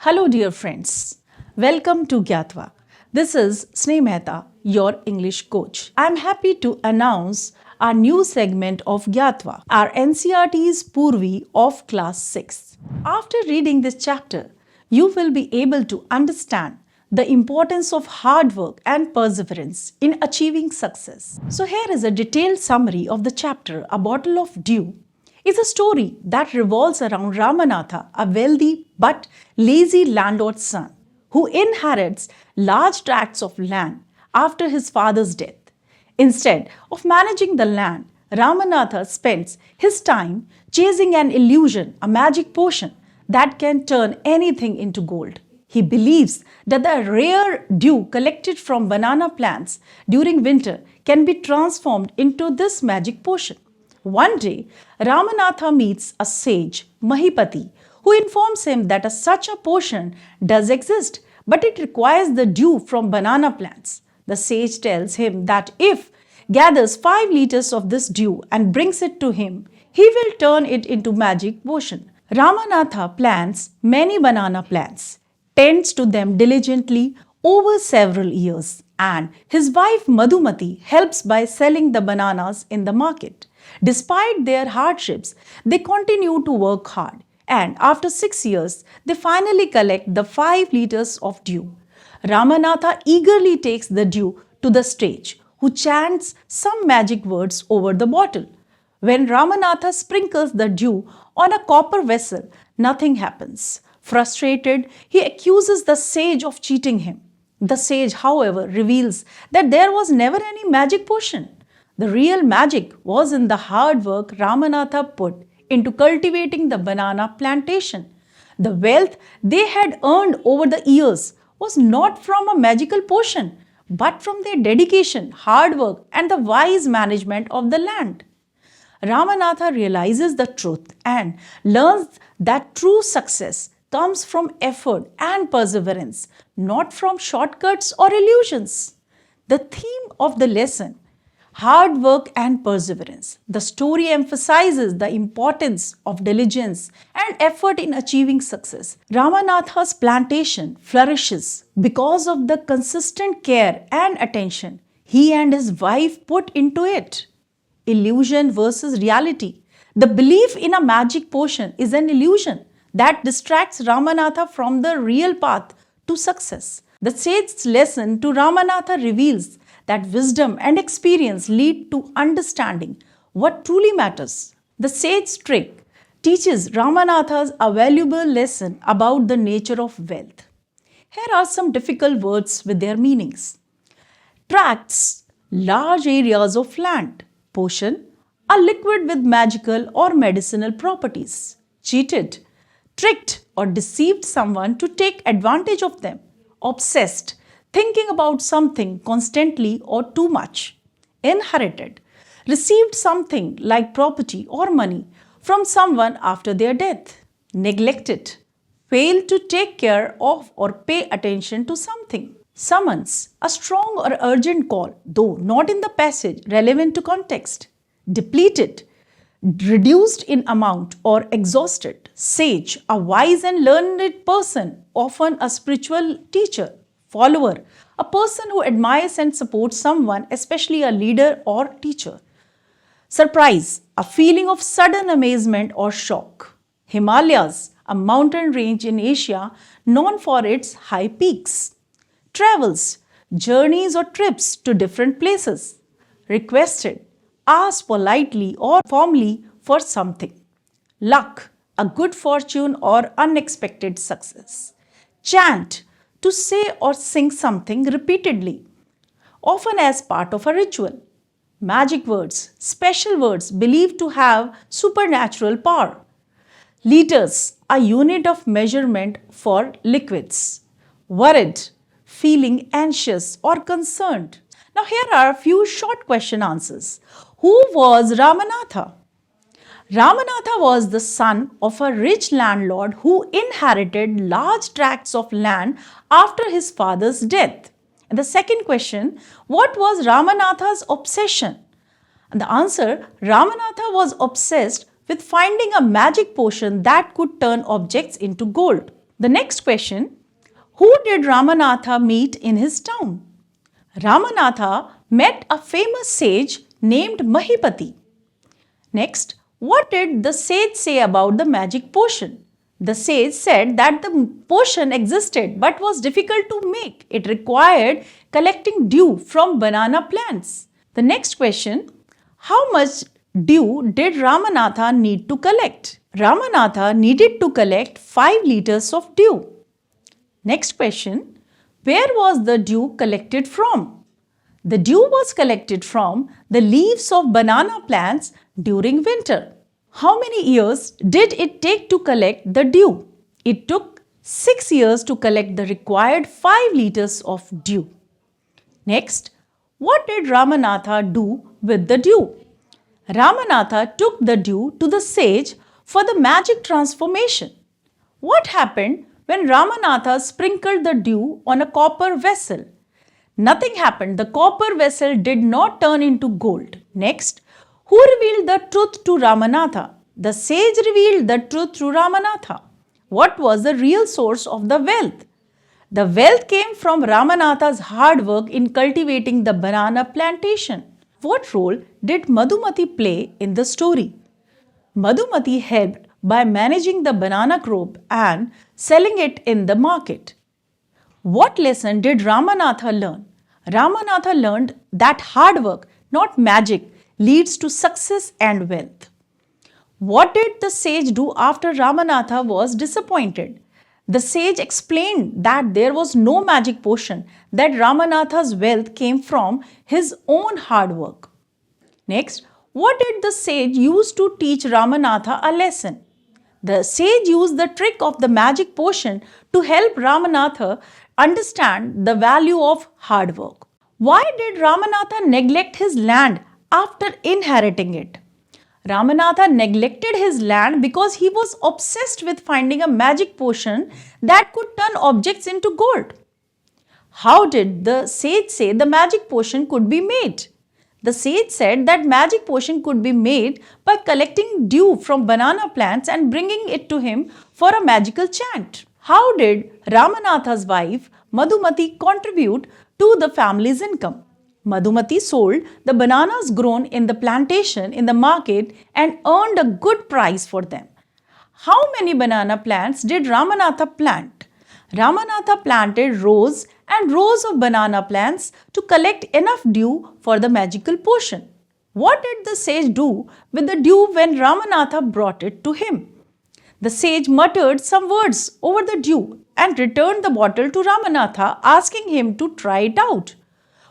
Hello dear friends, welcome to Gyatva. This is Sneh Mehta, your English coach. I am happy to announce our new segment of Gyatva, our NCERT's Purvi of Class 6. After reading this chapter, you will be able to understand the importance of hard work and perseverance in achieving success. So here is a detailed summary of the chapter, A Bottle of Dew. It's a story that revolves around Ramanatha, a wealthy but lazy landlord's son, who inherits large tracts of land after his father's death. Instead of managing the land, Ramanatha spends his time chasing an illusion, a magic potion that can turn anything into gold. He believes that the rare dew collected from banana plants during winter can be transformed into this magic potion. One day, Ramanatha meets a sage, Mahipati, who informs him that such a potion does exist, but it requires the dew from banana plants. The sage tells him that if gathers 5 liters of this dew and brings it to him, he will turn it into magic potion. Ramanatha plants many banana plants, tends to them diligently over several years, and his wife Madhumati helps by selling the bananas in the market. Despite their hardships, they continue to work hard, and after 6 years, they finally collect the 5 liters of dew. Ramanatha eagerly takes the dew to the sage, who chants some magic words over the bottle. When Ramanatha sprinkles the dew on a copper vessel, nothing happens. Frustrated, he accuses the sage of cheating him. The sage, however, reveals that there was never any magic potion. The real magic was in the hard work Ramanatha put into cultivating the banana plantation. The wealth they had earned over the years was not from a magical potion, but from their dedication, hard work, and the wise management of the land. Ramanatha realizes the truth and learns that true success comes from effort and perseverance, not from shortcuts or illusions. The theme of the lesson, hard work and perseverance. The story emphasizes the importance of diligence and effort in achieving success. Ramanatha's plantation flourishes because of the consistent care and attention he and his wife put into it. Illusion versus reality. The belief in a magic potion is an illusion that distracts Ramanatha from the real path to success. The sage's lesson to Ramanatha reveals that wisdom and experience lead to understanding what truly matters. The sage's trick teaches Ramanatha a valuable lesson about the nature of wealth. Here are some difficult words with their meanings. Tracts, large areas of land. Potion, a liquid with magical or medicinal properties. Cheated, tricked or deceived someone to take advantage of them. Obsessed, thinking about something constantly or too much. Inherited, received something like property or money from someone after their death. Neglected, failed to take care of or pay attention to something. Summons, a strong or urgent call, though not in the passage relevant to context. Depleted, reduced in amount or exhausted. Sage, a wise and learned person, often a spiritual teacher. Follower, a person who admires and supports someone, especially a leader or teacher. Surprise, a feeling of sudden amazement or shock. Himalayas, a mountain range in Asia known for its high peaks. Travels, journeys or trips to different places. Requested, ask politely or formally for something. Luck, a good fortune or unexpected success. Chant, to say or sing something repeatedly, often as part of a ritual. Magic words, special words believed to have supernatural power. Liters, a unit of measurement for liquids. Worried, feeling anxious or concerned. Now here are a few short question answers. Who was Ramanatha? Ramanatha was the son of a rich landlord who inherited large tracts of land after his father's death. And the second question, what was Ramanatha's obsession? And the answer, Ramanatha was obsessed with finding a magic potion that could turn objects into gold. The next question, who did Ramanatha meet in his town? Ramanatha met a famous sage named Mahipati. Next, what did the sage say about the magic potion? The sage said that the potion existed but was difficult to make. It required collecting dew from banana plants. The next question, how much dew did Ramanatha need to collect? Ramanatha needed to collect 5 liters of dew. Next question, where was the dew collected from? The dew was collected from the leaves of banana plants during winter. How many years did it take to collect the dew? It took 6 years to collect the required 5 liters of dew. Next, what did Ramanatha do with the dew? Ramanatha took the dew to the sage for the magic transformation. What happened when Ramanatha sprinkled the dew on a copper vessel? Nothing happened. The copper vessel did not turn into gold. Next, who revealed the truth to Ramanatha? The sage revealed the truth to Ramanatha. What was the real source of the wealth? The wealth came from Ramanatha's hard work in cultivating the banana plantation. What role did Madhumati play in the story? Madhumati helped by managing the banana crop and selling it in the market. What lesson did Ramanatha learn? Ramanatha learned that hard work, not magic, leads to success and wealth. What did the sage do after Ramanatha was disappointed? The sage explained that there was no magic potion, that Ramanatha's wealth came from his own hard work. Next, what did the sage use to teach Ramanatha a lesson? The sage used the trick of the magic potion to help Ramanatha understand the value of hard work. Why did Ramanatha neglect his land after inheriting it? Ramanatha neglected his land because he was obsessed with finding a magic potion that could turn objects into gold. How did the sage say the magic potion could be made? The sage said that magic potion could be made by collecting dew from banana plants and bringing it to him for a magical chant. How did Ramanatha's wife Madhumati contribute to the family's income? Madhumati sold the bananas grown in the plantation in the market and earned a good price for them. How many banana plants did Ramanatha plant? Ramanatha planted rows and rows of banana plants to collect enough dew for the magical potion. What did the sage do with the dew when Ramanatha brought it to him? The sage muttered some words over the dew and returned the bottle to Ramanatha, asking him to try it out.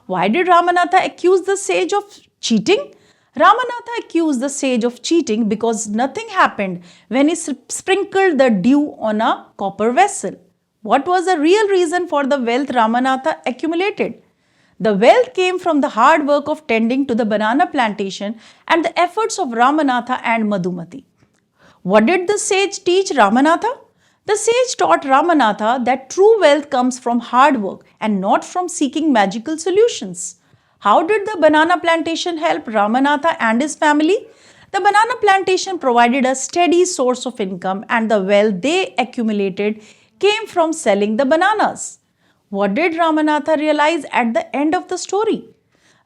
Why did Ramanatha accuse the sage of cheating? Ramanatha accused the sage of cheating because nothing happened when he sprinkled the dew on a copper vessel. What was the real reason for the wealth Ramanatha accumulated? The wealth came from the hard work of tending to the banana plantation and the efforts of Ramanatha and Madhumati. What did the sage teach Ramanatha? The sage taught Ramanatha that true wealth comes from hard work and not from seeking magical solutions. How did the banana plantation help Ramanatha and his family? The banana plantation provided a steady source of income and the wealth they accumulated came from selling the bananas. What did Ramanatha realize at the end of the story?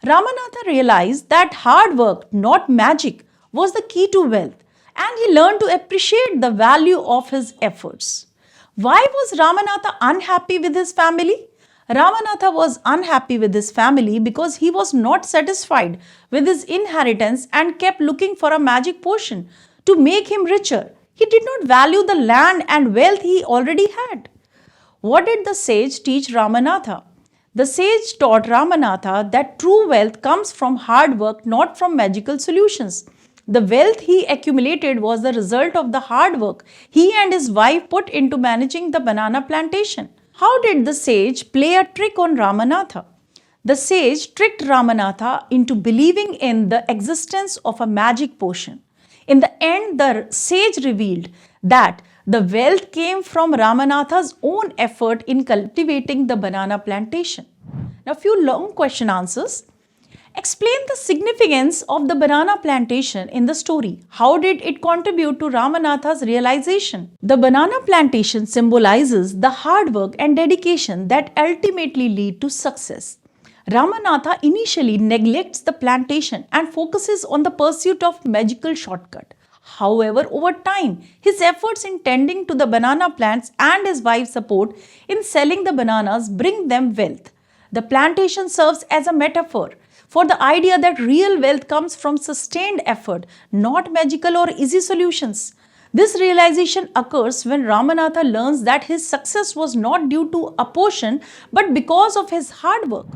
Ramanatha realized that hard work, not magic, was the key to wealth, and he learned to appreciate the value of his efforts. Why was Ramanatha unhappy with his family? Ramanatha was unhappy with his family because he was not satisfied with his inheritance and kept looking for a magic potion to make him richer. He did not value the land and wealth he already had. What did the sage teach Ramanatha? The sage taught Ramanatha that true wealth comes from hard work, not from magical solutions. The wealth he accumulated was the result of the hard work he and his wife put into managing the banana plantation. How did the sage play a trick on Ramanatha? The sage tricked Ramanatha into believing in the existence of a magic potion. In the end, the sage revealed that the wealth came from Ramanatha's own effort in cultivating the banana plantation. Now, few long question answers. Explain the significance of the banana plantation in the story. How did it contribute to Ramanatha's realization? The banana plantation symbolizes the hard work and dedication that ultimately lead to success. Ramanatha initially neglects the plantation and focuses on the pursuit of magical shortcut. However, over time, his efforts in tending to the banana plants and his wife's support in selling the bananas bring them wealth. The plantation serves as a metaphor for the idea that real wealth comes from sustained effort, not magical or easy solutions. This realization occurs when Ramanatha learns that his success was not due to a potion but because of his hard work.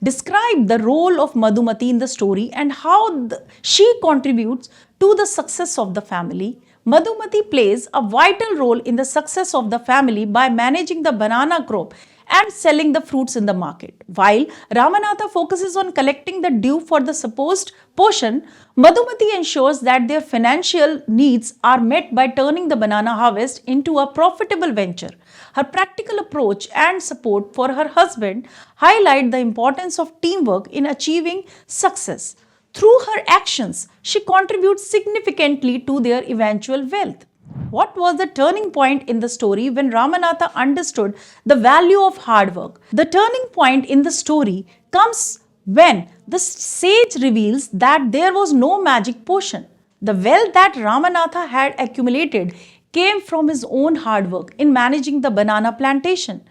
Describe the role of Madhumati in the story and how she contributes to the success of the family. Madhumati plays a vital role in the success of the family by managing the banana crop and selling the fruits in the market. While Ramanatha focuses on collecting the dew for the supposed potion, Madhumati ensures that their financial needs are met by turning the banana harvest into a profitable venture. Her practical approach and support for her husband highlight the importance of teamwork in achieving success. Through her actions, she contributes significantly to their eventual wealth. What was the turning point in the story when Ramanatha understood the value of hard work? The turning point in the story comes when the sage reveals that there was no magic potion. The wealth that Ramanatha had accumulated came from his own hard work in managing the banana plantation.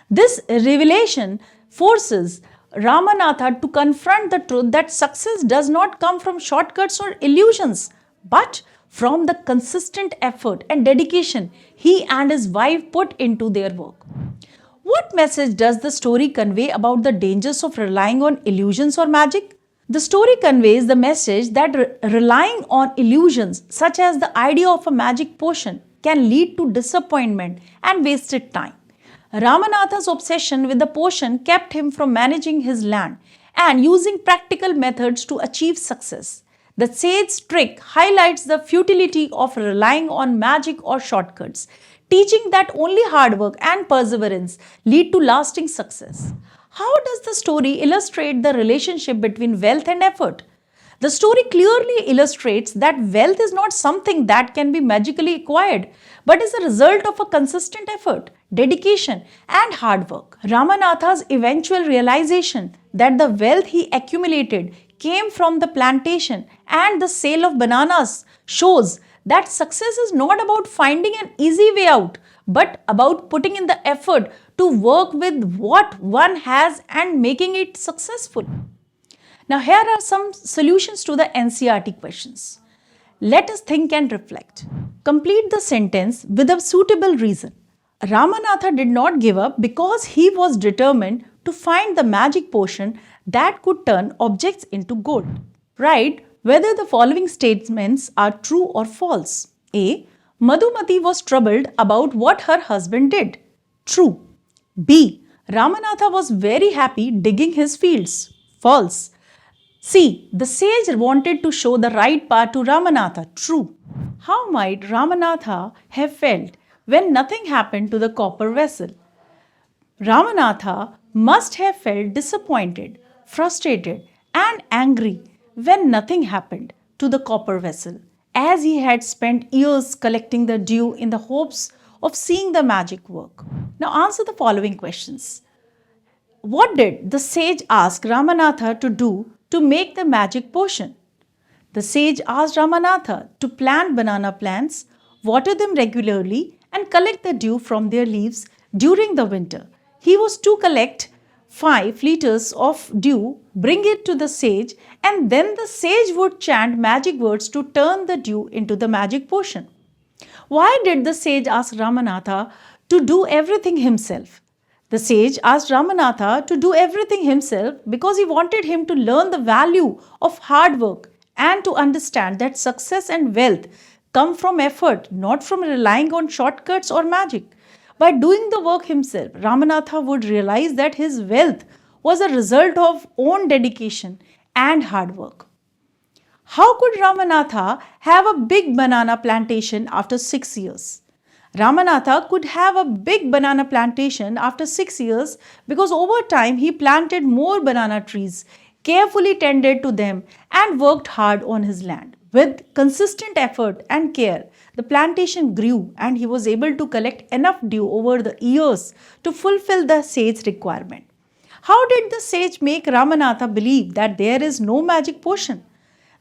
This revelation forces Ramanatha to confront the truth that success does not come from shortcuts or illusions, but from the consistent effort and dedication he and his wife put into their work. What message does the story convey about the dangers of relying on illusions or magic? The story conveys the message that relying on illusions, such as the idea of a magic potion, can lead to disappointment and wasted time. Ramanatha's obsession with the potion kept him from managing his land and using practical methods to achieve success. The sage's trick highlights the futility of relying on magic or shortcuts, teaching that only hard work and perseverance lead to lasting success. How does the story illustrate the relationship between wealth and effort? The story clearly illustrates that wealth is not something that can be magically acquired, but is a result of a consistent effort, dedication, and hard work. Ramanatha's eventual realization that the wealth he accumulated came from the plantation and the sale of bananas shows that success is not about finding an easy way out, but about putting in the effort to work with what one has and making it successful. Now, here are some solutions to the NCERT questions. Let us think and reflect. Complete the sentence with a suitable reason. Ramanatha did not give up because he was determined to find the magic potion that could turn objects into gold. Write whether the following statements are true or false. A. Madhumati was troubled about what her husband did. True. B. Ramanatha was very happy digging his fields. False. C. The sage wanted to show the right path to Ramanatha. True. How might Ramanatha have felt when nothing happened to the copper vessel? Ramanatha must have felt disappointed, frustrated, and angry when nothing happened to the copper vessel, as he had spent years collecting the dew in the hopes of seeing the magic work. Now answer the following questions. What did the sage ask Ramanatha to do to make the magic potion? The sage asked Ramanatha to plant banana plants, water them regularly, and collect the dew from their leaves during the winter. He was to collect 5 liters of dew, bring it to the sage, and then the sage would chant magic words to turn the dew into the magic potion. Why did the sage ask Ramanatha to do everything himself? The sage asked Ramanatha to do everything himself because he wanted him to learn the value of hard work and to understand that success and wealth come from effort, not from relying on shortcuts or magic. By doing the work himself, Ramanatha would realize that his wealth was a result of own dedication and hard work. How could Ramanatha have a big banana plantation after 6 years? Ramanatha could have a big banana plantation after 6 years because over time he planted more banana trees, carefully tended to them, and worked hard on his land. With consistent effort and care, the plantation grew and he was able to collect enough dew over the years to fulfill the sage's requirement. How did the sage make Ramanatha believe that there is no magic potion?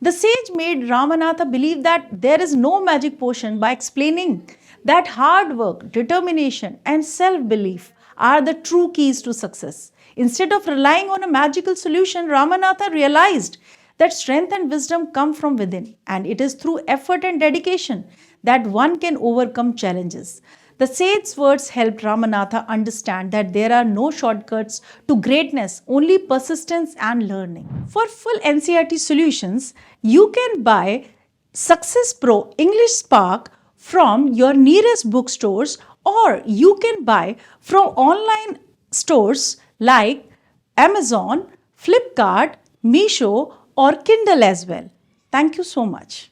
The sage made Ramanatha believe that there is no magic potion by explaining that hard work, determination, and self belief are the true keys to success. Instead of relying on a magical solution, Ramanatha realized that strength and wisdom come from within, and it is through effort and dedication that one can overcome challenges. The sage's words helped Ramanatha understand that there are no shortcuts to greatness, only persistence and learning. For full NCERT solutions, you can buy Success Pro English Spark from your nearest bookstores, or you can buy from online stores like Amazon, Flipkart, Meesho, or Kindle as well. Thank you so much.